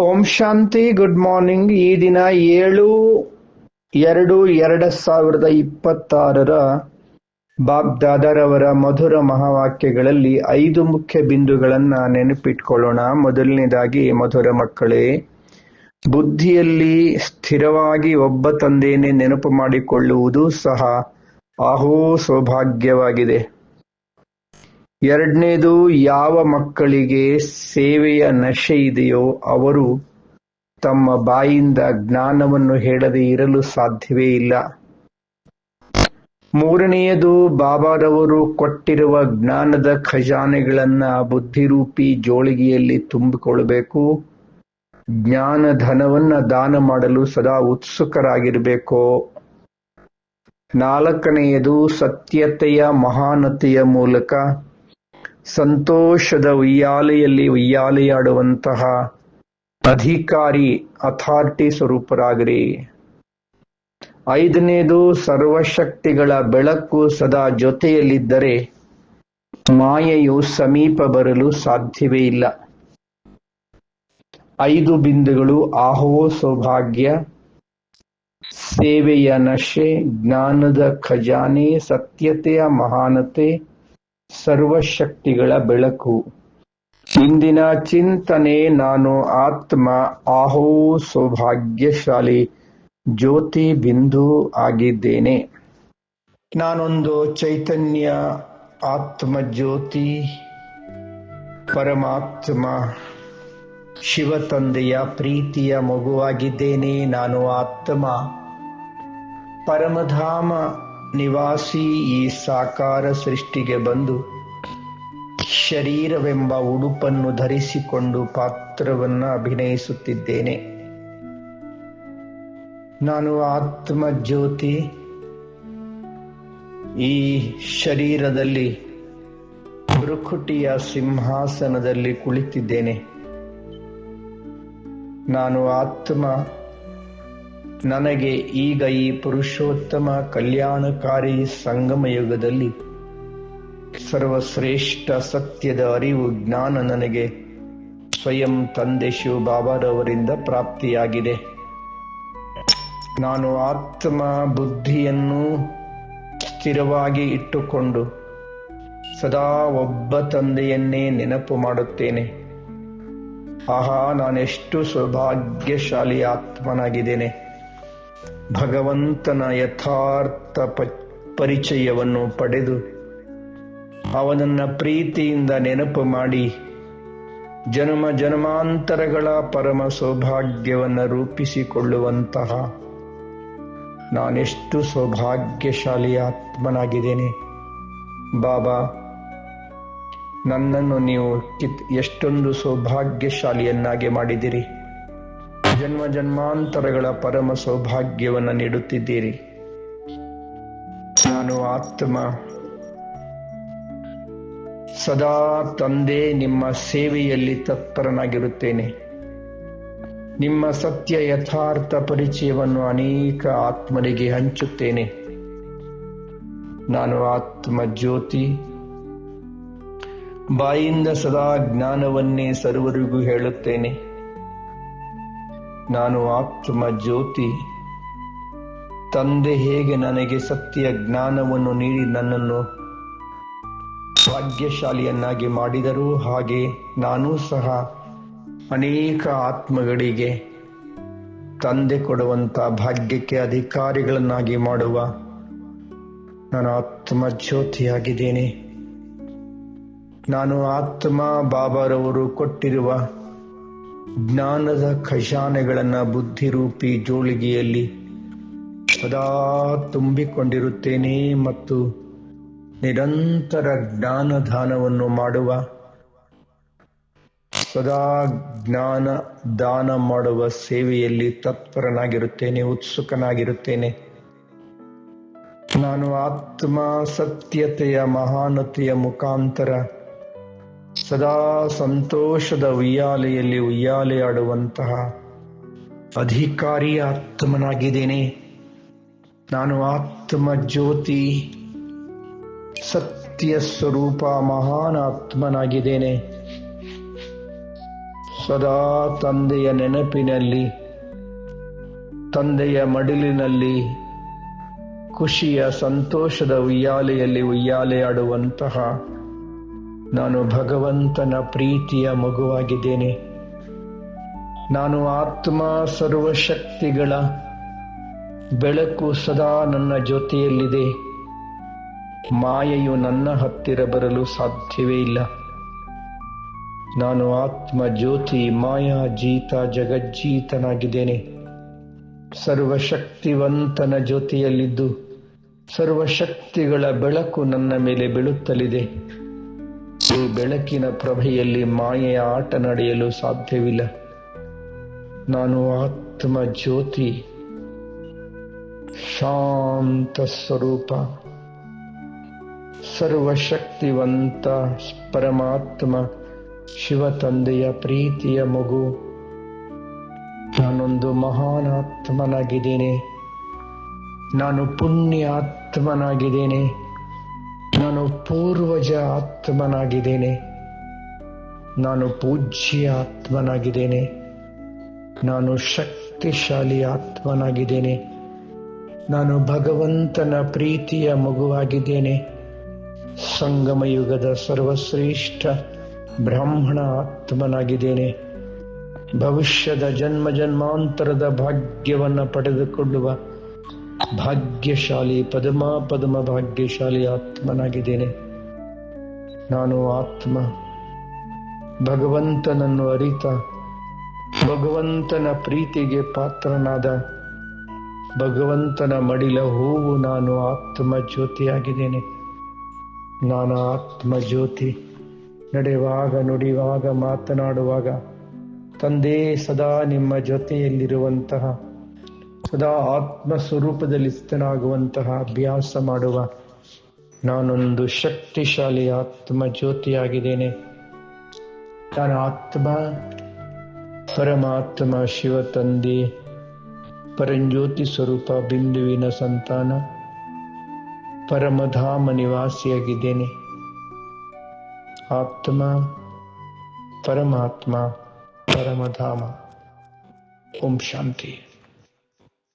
ಓಂ ಶಾಂತಿ. Good morning. ಈ ದಿನ 7/2/2026 ಬಾಬ್ದಾದರವರ ಮಧುರ ಮಹಾವಾಕ್ಯಗಳಲ್ಲಿ 5 ಮುಖ್ಯ ಬಿಂದುಗಳನ್ನ ನೆನಪಿಟ್ಕೊಳ್ಳೋಣ. ಮೊದಲನೇದಾಗಿ, ಮಧುರ ಮಕ್ಕಳೇ, ಬುದ್ಧಿಯಲ್ಲಿ ಸ್ಥಿರವಾಗಿ ಒಬ್ಬ ತಂದೆಯನ್ನೇ ನೆನಪು ಮಾಡಿಕೊಳ್ಳುವುದು ಸಹ ಅಹೋ ಸೌಭಾಗ್ಯವಾಗಿದೆ. ಎರಡನೇದು, ಯಾವ ಮಕ್ಕಳಿಗೆ ಸೇವೆಯ ನಶೆ ಇದೆಯೋ ಅವರು ತಮ್ಮ ಬಾಯಿಂದ ಜ್ಞಾನವನ್ನು ಹೇಳದೆ ಇರಲು ಸಾಧ್ಯವೇ ಇಲ್ಲ. ಮೂರನೆಯದು, ಬಾಬಾರವರು ಕೊಟ್ಟಿರುವ ಜ್ಞಾನದ ಖಜಾನೆಗಳನ್ನ ಬುದ್ಧಿರೂಪಿ ಜೋಳಿಗೆಯಲ್ಲಿ ತುಂಬಿಕೊಳ್ಳಬೇಕು. ಜ್ಞಾನ ಧನವನ್ನ ದಾನ ಮಾಡಲು ಸದಾ ಉತ್ಸುಕರಾಗಿರಬೇಕು. ನಾಲ್ಕನೆಯದು, ಸತ್ಯತೆಯ ಮಹಾನತೆಯ ಮೂಲಕ ಸಂತೋಷದ ಉಯ್ಯಾಲೆಯಲ್ಲಿ ಉಯ್ಯಾಲೆಯಾಡುವಂತಹ ಅಧಿಕಾರಿ ಅಥಾರಿಟಿ ಸ್ವರೂಪರಾಗಿರಿ. ಐದನೇದು, ಸರ್ವಶಕ್ತಿಗಳ ಬೆಳಕು ಸದಾ ಜೊತೆಯಲ್ಲಿದ್ದರೆ ಮಾಯೆಯು ಸಮೀಪ ಬರಲು ಸಾಧ್ಯವೇ ಇಲ್ಲ. 5 ಬಿಂದುಗಳು: ಆಹೋ ಸೌಭಾಗ್ಯ, ಸೇವೆಯ ನಶೆ, ಜ್ಞಾನದ ಖಜಾನೆ, ಸತ್ಯತೆಯ ಮಹಾನತೆ, ಸರ್ವಶಕ್ತಿಗಳ ಬೆಳಕು. ಇಂದಿನ ಚಿಂತನೆ: ನಾನು ಆತ್ಮ ಆಹೋ ಸೌಭಾಗ್ಯಶಾಲಿ ಜ್ಯೋತಿ ಬಿಂದು ಆಗಿದ್ದೇನೆ. ನಾನೊಂದು ಚೈತನ್ಯ ಆತ್ಮ ಜ್ಯೋತಿ, ಪರಮಾತ್ಮ ಶಿವ ತಂದೆಯ ಪ್ರೀತಿಯ ಮಗುವಾಗಿದ್ದೇನೆ. ನಾನು ಆತ್ಮ ಪರಮಧಾಮ ನಿವಾಸಿ. ಈ ಸಾಕಾರ ಸೃಷ್ಟಿಗೆ ಬಂದು ಶರೀರವೆಂಬ ಉಡುಪನ್ನು ಧರಿಸಿಕೊಂಡು ಪಾತ್ರವನ್ನು ಅಭಿನಯಿಸುತ್ತಿದ್ದೇನೆ. ನಾನು ಆತ್ಮ ಜ್ಯೋತಿ. ಈ ಶರೀರದಲ್ಲಿ ಭೃಕುಟಿಯ ಸಿಂಹಾಸನದಲ್ಲಿ ಕುಳಿತಿದ್ದೇನೆ. ನಾನು ಆತ್ಮ. ನನಗೆ ಈಗ ಈ ಪುರುಷೋತ್ತಮ ಕಲ್ಯಾಣಕಾರಿ ಸಂಗಮ ಯುಗದಲ್ಲಿ ಸರ್ವಶ್ರೇಷ್ಠ ಸತ್ಯದ ಅರಿವು ಜ್ಞಾನ ನನಗೆ ಸ್ವಯಂ ತಂದೆ ಶಿವ ಬಾಬಾರವರಿಂದ ಪ್ರಾಪ್ತಿಯಾಗಿದೆ. ನಾನು ಆತ್ಮ. ಬುದ್ಧಿಯನ್ನು ಸ್ಥಿರವಾಗಿ ಇಟ್ಟುಕೊಂಡು ಸದಾ ಒಬ್ಬ ತಂದೆಯನ್ನೇ ನೆನಪು ಮಾಡುತ್ತೇನೆ. ಆಹಾ, ನಾನೆಷ್ಟು ಸೌಭಾಗ್ಯಶಾಲಿ ಆತ್ಮನಾಗಿದ್ದೇನೆ. ಭಗವಂತನ ಯಥಾರ್ಥ ಪರಿಚಯವನ್ನು ಪಡೆದು ಅವನನ್ನ ಪ್ರೀತಿಯಿಂದ ನೆನಪು ಮಾಡಿ ಜನ್ಮ ಜನ್ಮಾಂತರಗಳ ಪರಮ ಸೌಭಾಗ್ಯವನ್ನು ರೂಪಿಸಿಕೊಳ್ಳುವಂತಹ ನಾನೆಷ್ಟು ಸೌಭಾಗ್ಯಶಾಲಿ ಆತ್ಮನಾಗಿದ್ದೇನೆ. ಬಾಬಾ, ನನ್ನನ್ನು ನೀವು ಎಷ್ಟೊಂದು ಸೌಭಾಗ್ಯಶಾಲಿಯನ್ನಾಗಿ ಮಾಡಿದಿರಿ. ಜನ್ಮ ಜನ್ಮಾಂತರಗಳ ಪರಮ ಸೌಭಾಗ್ಯವನ್ನು ನೀಡುತ್ತಿದ್ದೀರಿ. ನಾನು ಆತ್ಮ. ಸದಾ ತಂದೆ ನಿಮ್ಮ ಸೇವೆಯಲ್ಲಿ ತತ್ಪರನಾಗಿರುತ್ತೇನೆ. ನಿಮ್ಮ ಸತ್ಯ ಯಥಾರ್ಥ ಪರಿಚಯವನ್ನು ಅನೇಕ ಆತ್ಮರಿಗೆ ಹಂಚುತ್ತೇನೆ. ನಾನು ಆತ್ಮ ಜ್ಯೋತಿ. ಬಾಯಿಂದ ಸದಾ ಜ್ಞಾನವನ್ನೇ ಸರ್ವರಿಗೂ ಹೇಳುತ್ತೇನೆ. ನಾನು ಆತ್ಮ ಜ್ಯೋತಿ. ತಂದೆ ಹೇಗೆ ನನಗೆ ಸತ್ಯ ಜ್ಞಾನವನ್ನು ನೀಡಿ ನನ್ನನ್ನು ಭಾಗ್ಯಶಾಲಿಯನ್ನಾಗಿ ಮಾಡಿದರೂ ಹಾಗೆ ನಾನೂ ಸಹ ಅನೇಕ ಆತ್ಮಗಳಿಗೆ ತಂದೆ ಕೊಡುವಂತ ಭಾಗ್ಯಕ್ಕೆ ಅಧಿಕಾರಿಗಳನ್ನಾಗಿ ಮಾಡುವ ನಾನು ಆತ್ಮ ಜ್ಯೋತಿಯಾಗಿದ್ದೇನೆ. ನಾನು ಆತ್ಮ. ಬಾಬಾರವರು ಕೊಟ್ಟಿರುವ ಜ್ಞಾನದ ಖಜಾನೆಗಳನ್ನು ಬುದ್ಧಿರೂಪಿ ಜೋಳಿಗೆಯಲ್ಲಿ ಸದಾ ತುಂಬಿಕೊಂಡಿರುತ್ತೇನೆ ಮತ್ತು ನಿರಂತರ ಜ್ಞಾನದಾನವನ್ನು ಮಾಡುವ, ಸದಾ ಜ್ಞಾನ ದಾನ ಮಾಡುವ ಸೇವೆಯಲ್ಲಿ ತತ್ಪರನಾಗಿರುತ್ತೇನೆ, ಉತ್ಸುಕನಾಗಿರುತ್ತೇನೆ. ನಾನು ಆತ್ಮ. ಸತ್ಯತೆಯ ಮಹಾನತೆಯ ಮುಖಾಂತರ ಸದಾ ಸಂತೋಷದ ಉಯ್ಯಾಲೆಯಲ್ಲಿ ಉಯ್ಯಾಲೆಯಾಡುವಂತಹ ಅಧಿಕಾರಿ ಆತ್ಮನಾಗಿದ್ದೇನೆ. ನಾನು ಆತ್ಮ ಜ್ಯೋತಿ. ಸತ್ಯ ಸ್ವರೂಪ ಮಹಾನ್ ಆತ್ಮನಾಗಿದ್ದೇನೆ. ಸದಾ ತಂದೆಯ ನೆನಪಿನಲ್ಲಿ, ತಂದೆಯ ಮಡಿಲಿನಲ್ಲಿ, ಖುಷಿಯ ಸಂತೋಷದ ಉಯ್ಯಾಲೆಯಲ್ಲಿ ಉಯ್ಯಾಲೆಯಾಡುವಂತಹ ನಾನು ಭಗವಂತನ ಪ್ರೀತಿಯ ಮಗುವಾಗಿದ್ದೇನೆ. ನಾನು ಆತ್ಮ, ಸರ್ವಶಕ್ತಿಗಳ ಬೆಳಕು ಸದಾ ನನ್ನ ಜೊತೆಯಲ್ಲಿದೆ. ಮಾಯೆಯು ನನ್ನ ಹತ್ತಿರ ಬರಲು ಸಾಧ್ಯವೇ ಇಲ್ಲ. ನಾನು ಆತ್ಮ ಜ್ಯೋತಿ, ಮಾಯಾಜೀತ, ಜಗಜ್ಜೀತನಾಗಿದ್ದೇನೆ. ಸರ್ವಶಕ್ತಿವಂತನ ಜೊತೆಯಲ್ಲಿದ್ದು ಸರ್ವಶಕ್ತಿಗಳ ಬೆಳಕು ನನ್ನ ಮೇಲೆ ಬೀಳುತ್ತಲಿದೆ. ಈ ಬೆಳಕಿನ ಪ್ರಭೆಯಲ್ಲಿ ಮಾಯೆಯ ಆಟ ನಡೆಯಲು ಸಾಧ್ಯವಿಲ್ಲ. ನಾನು ಆತ್ಮ ಜ್ಯೋತಿ, ಶಾಂತ ಸ್ವರೂಪ, ಸರ್ವಶಕ್ತಿವಂತ ಪರಮಾತ್ಮ ಶಿವ ತಂದೆಯ ಪ್ರೀತಿಯ ಮಗು. ನಾನೊಂದು ಮಹಾನ್ ಆತ್ಮನಾಗಿದ್ದೇನೆ. ನಾನು ಪುಣ್ಯ ಆತ್ಮನಾಗಿದ್ದೇನೆ. ನಾನು ಪೂರ್ವಜ ಆತ್ಮನಾಗಿದ್ದೇನೆ. ನಾನು ಪೂಜ್ಯ ಆತ್ಮನಾಗಿದ್ದೇನೆ. ನಾನು ಶಕ್ತಿಶಾಲಿ ಆತ್ಮನಾಗಿದ್ದೇನೆ. ನಾನು ಭಗವಂತನ ಪ್ರೀತಿಯ ಮಗುವಾಗಿದ್ದೇನೆ. ಸಂಗಮಯುಗದ ಸರ್ವಶ್ರೇಷ್ಠ ಬ್ರಾಹ್ಮಣ ಆತ್ಮನಾಗಿದ್ದೇನೆ. ಭವಿಷ್ಯದ ಜನ್ಮ ಜನ್ಮಾಂತರದ ಭಾಗ್ಯವನ್ನು ಪಡೆದುಕೊಳ್ಳುವ ಭಾಗ್ಯಶಾಲಿ, ಪದಮ ಭಾಗ್ಯಶಾಲಿ ಆತ್ಮನಾಗಿದ್ದೇನೆ. ನಾನು ಆತ್ಮ, ಭಗವಂತನನ್ನು ಅರಿತ, ಭಗವಂತನ ಪ್ರೀತಿಗೆ ಪಾತ್ರನಾದ, ಭಗವಂತನ ಮಡಿಲ ಹೂವು. ನಾನು ಆತ್ಮ ಜ್ಯೋತಿಯಾಗಿದ್ದೇನೆ. ನಾನು ಆತ್ಮ ಜ್ಯೋತಿ. ನಡೆಯುವಾಗ, ನುಡಿಯುವಾಗ, ಮಾತನಾಡುವಾಗ ತಂದೆ ಸದಾ ನಿಮ್ಮ ಜೊತೆಯಲ್ಲಿರುವಂತಹ, ಸದಾ ಆತ್ಮ ಸ್ವರೂಪದಲ್ಲಿ ಸ್ಥಿತನಾಗುವಂತಹ ಅಭ್ಯಾಸ ಮಾಡುವ ನಾನೊಂದು ಶಕ್ತಿಶಾಲಿ ಆತ್ಮ ಜ್ಯೋತಿಯಾಗಿದ್ದೇನೆ. ನಾನು ಆತ್ಮ, ಪರಮಾತ್ಮ ಶಿವ ತಂದೆ ಪರಂಜ್ಯೋತಿ ಸ್ವರೂಪ ಬಿಂದುವಿನ ಸಂತಾನ, ಪರಮಧಾಮ ನಿವಾಸಿಯಾಗಿದ್ದೇನೆ. ಆತ್ಮ, ಪರಮಾತ್ಮ, ಪರಮಧಾಮ. ಓಂ ಶಾಂತಿ.